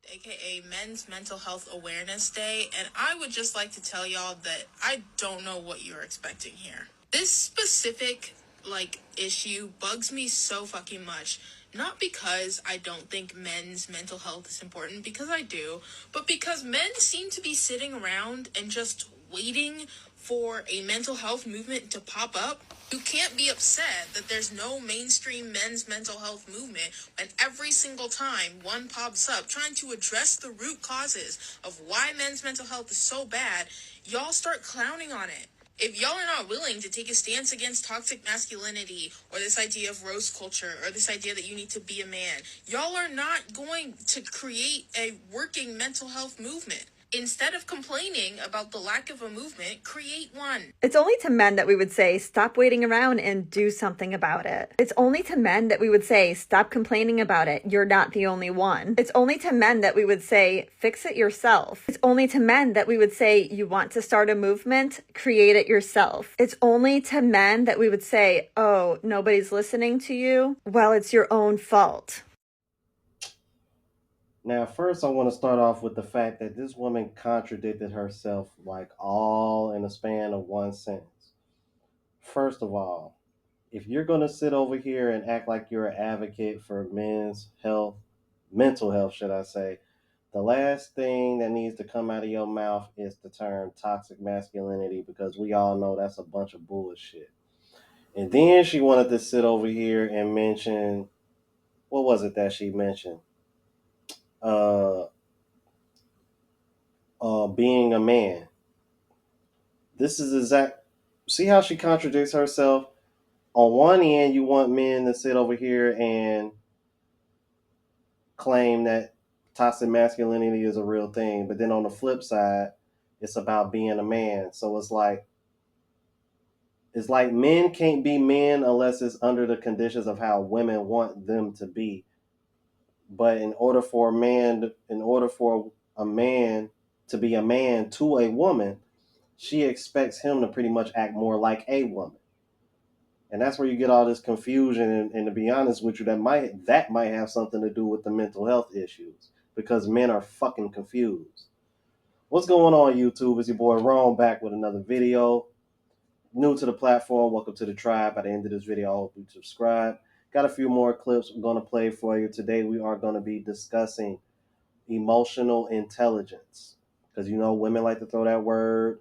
CASHAPP, aka Men's Mental Health Awareness Day, and I would just like to tell y'all that I don't know what you're expecting here. This specific, issue bugs me so fucking much. Not because I don't think men's mental health is important, because I do, but because men seem to be sitting around and just waiting for a mental health movement to pop up. You can't be upset that there's no mainstream men's mental health movement when every single time one pops up trying to address the root causes of why men's mental health is so bad, y'all start clowning on it. If y'all are not willing to take a stance against toxic masculinity or this idea of roast culture or this idea that you need to be a man, y'all are not going to create a working mental health movement. Instead of complaining about the lack of a movement, create one. It's only to men that we would say, stop waiting around and do something about it. It's only to men that we would say, stop complaining about it. You're not the only one. It's only to men that we would say, fix it yourself. It's only to men that we would say, you want to start a movement? Create it yourself. It's only to men that we would say, oh, nobody's listening to you? Well, it's your own fault. Now, first, I want to start off with the fact that this woman contradicted herself like all in a span of one sentence. First of all, if you're going to sit over here and act like you're an advocate for men's health, mental health, should I say, the last thing that needs to come out of your mouth is the term toxic masculinity, because we all know that's a bunch of bullshit. And then she wanted to sit over here and mention, what was it that she mentioned? Being a man. This is see how she contradicts herself? On one end, you want men to sit over here and claim that toxic masculinity is a real thing, but then on the flip side, it's about being a man. So it's like men can't be men unless it's under the conditions of how women want them to be. But in order for a man to be a man to a woman, she expects him to pretty much act more like a woman. And that's where you get all this confusion. And to be honest with you, that might have something to do with the mental health issues, because men are fucking confused. What's going on, YouTube? It's your boy Ron back with another video. New to the platform, welcome to the tribe. By the end of this video, I hope you subscribe. Got a few more clips I'm going to play for you. Today we are going to be discussing emotional intelligence, because women like to throw that word,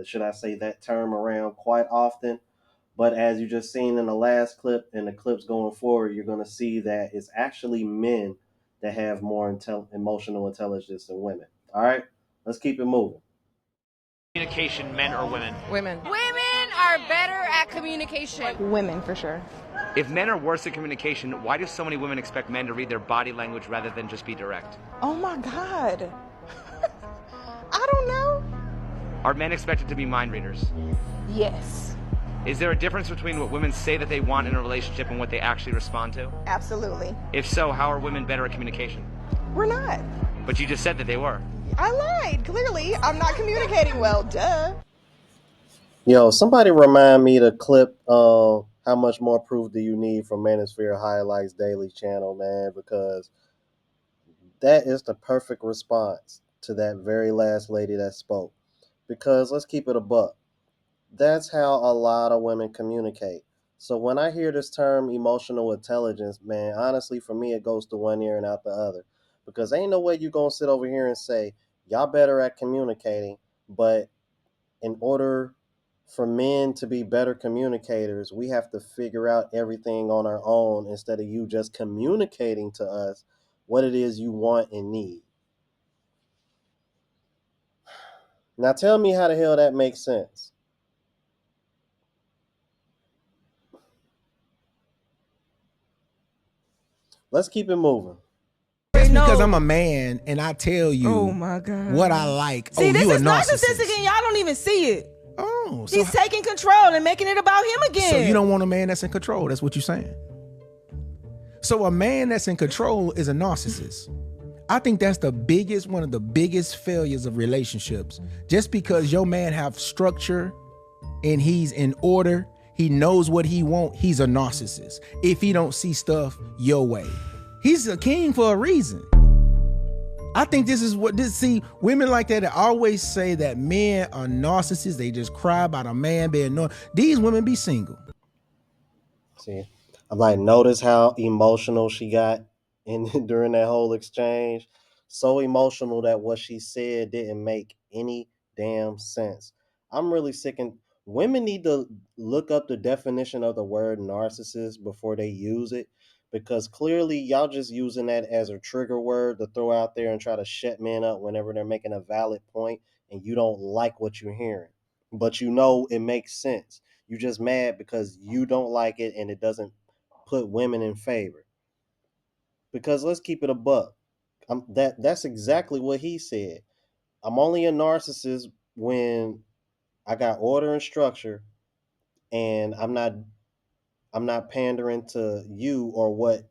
should I say that term, around quite often. But as you just seen in the last clip and the clips going forward, you're going to see that it's actually men that have more emotional intelligence than women. All right, let's keep it moving. Communication, men or women? Women. Women are better at communication. Women, for sure. If men are worse at communication, why do so many women expect men to read their body language rather than just be direct? Oh my God. I don't know. Are men expected to be mind readers? Yes. Is there a difference between what women say that they want in a relationship and what they actually respond to? Absolutely. If so, how are women better at communication? We're not. But you just said that they were. I lied. Clearly, I'm not communicating well. Duh. Yo, somebody remind me to clip how much more proof do you need from Manosphere Highlights Daily channel, man, because that is the perfect response to that very last lady that spoke. Because let's keep it a buck. That's how a lot of women communicate. So when I hear this term emotional intelligence, man, honestly, for me, it goes to one ear and out the other. Because ain't no way you're going to sit over here and say, y'all better at communicating, but in order for men to be better communicators, we have to figure out everything on our own instead of you just communicating to us what it is you want and need. Now tell me how the hell that makes sense. Let's keep it moving. That's because I'm a man and I tell you Oh my God. what I like. See, this you is a narcissistic and y'all don't even see it. Oh, so, He's taking control and making it about him again. so you don't want a man that's in control. That's what you're saying. So a man that's in control is a narcissist. I think that's one of the biggest failures of relationships. Just because your man have structure and he's in order, he knows what he wants, he's a narcissist. If he don't see stuff your way, he's a king for a reason. I think this is what this see women like that always say that men are narcissists. They just cry about a man being these women be single. See, I'm like, notice how emotional she got in during that whole exchange. So emotional that what she said didn't make any damn sense. I'm really sick and women need to look up the definition of the word narcissist before they use it, because clearly y'all just using that as a trigger word to throw out there and try to shut men up whenever they're making a valid point and you don't like what you're hearing. But you know it makes sense. You just mad because you don't like it and it doesn't put women in favor. Because let's keep it a buck. That's exactly what he said. I'm only a narcissist when I got order and structure, and I'm not pandering to you or what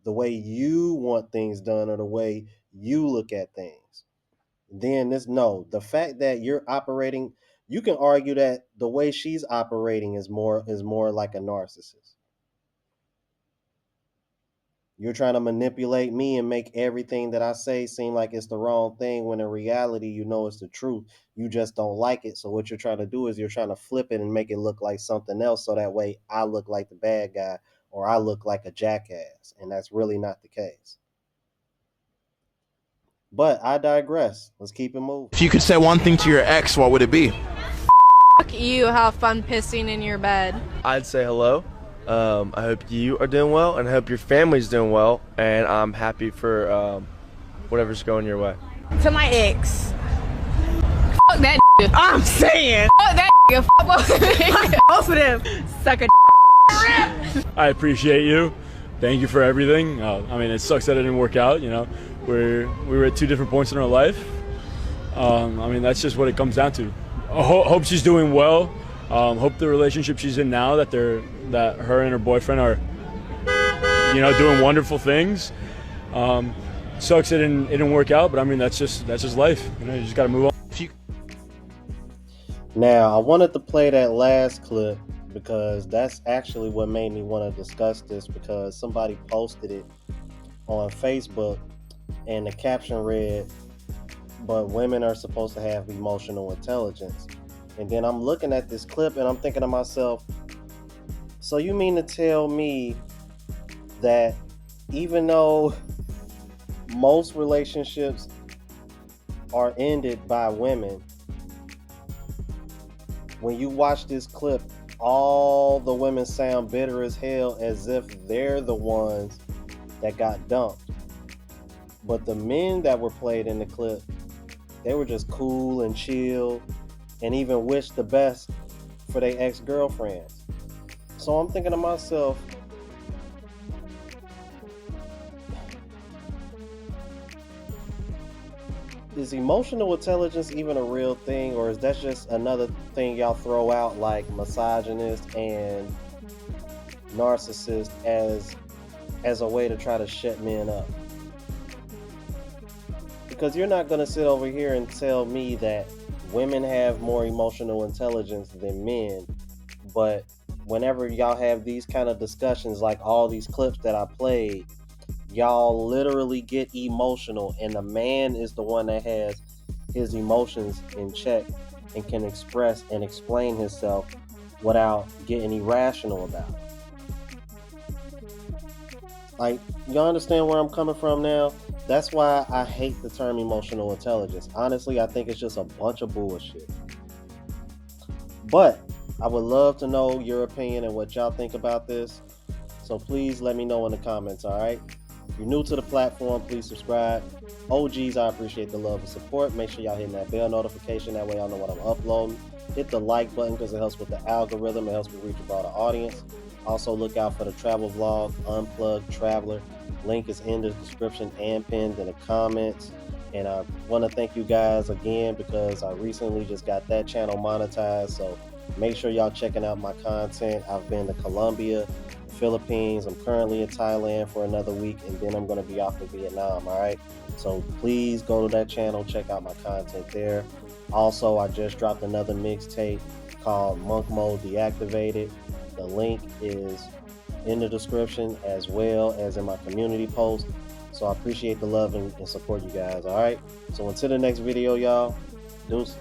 the way you want things done or the way you look at things. Then the fact that you're operating, you can argue that the way she's operating is more like a narcissist. You're trying to manipulate me and make everything that I say seem like it's the wrong thing when in reality you know it's the truth. You just don't like it. So what you're trying to do is you're trying to flip it and make it look like something else so that way I look like the bad guy or I look like a jackass. And that's really not the case. But I digress. Let's keep it moving. If you could say one thing to your ex, what would it be? Fuck you, have fun pissing in your bed. I'd say hello. I hope you are doing well, and I hope your family's doing well, and I'm happy for whatever's going your way. To my ex. Fuck that nigga. I'm saying. Fuck that nigga. Fuck both of them. Both of them. Suck a I appreciate you. Thank you for everything. I mean, it sucks that it didn't work out. You know, we were at two different points in our life. I mean, that's just what it comes down to. I hope she's doing well. Hope the relationship she's in now, that her and her boyfriend are, doing wonderful things. Sucks it didn't work out, but I mean that's just life. You just got to move on. Now, I wanted to play that last clip because that's actually what made me want to discuss this, because somebody posted it on Facebook and the caption read, "But women are supposed to have emotional intelligence." And then I'm looking at this clip and I'm thinking to myself, so you mean to tell me that even though most relationships are ended by women, when you watch this clip, all the women sound bitter as hell as if they're the ones that got dumped. But the men that were played in the clip, they were just cool and chill and even wished the best for their ex-girlfriends. So I'm thinking to myself, is emotional intelligence even a real thing, or is that just another thing y'all throw out like misogynist and narcissist as a way to try to shut men up? Because you're not going to sit over here and tell me that women have more emotional intelligence than men, but whenever y'all have these kind of discussions, like all these clips that I played, y'all literally get emotional, and the man is the one that has his emotions in check and can express and explain himself without getting irrational about it. Like, y'all understand where I'm coming from now? That's why I hate the term emotional intelligence. Honestly, I think it's just a bunch of bullshit. But I would love to know your opinion and what y'all think about this. So please let me know in the comments, all right? If you're new to the platform, please subscribe. OGs, I appreciate the love and support. Make sure y'all hitting that bell notification. That way y'all know what I'm uploading. Hit the like button because it helps with the algorithm. It helps me reach a broader audience. Also, look out for the travel vlog, Unplugged Traveler. Link is in the description and pinned in the comments. And I want to thank you guys again because I recently just got that channel monetized. So make sure y'all checking out my content. I've been to Colombia, Philippines. I'm currently in Thailand for another week, and then I'm going to be off to Vietnam, all right? So please go to that channel, check out my content there. Also, I just dropped another mixtape called Monk Mode Deactivated. The link is in the description as well as in my community post. So I appreciate the love and support, you guys. All right. So until the next video, y'all. Deuces.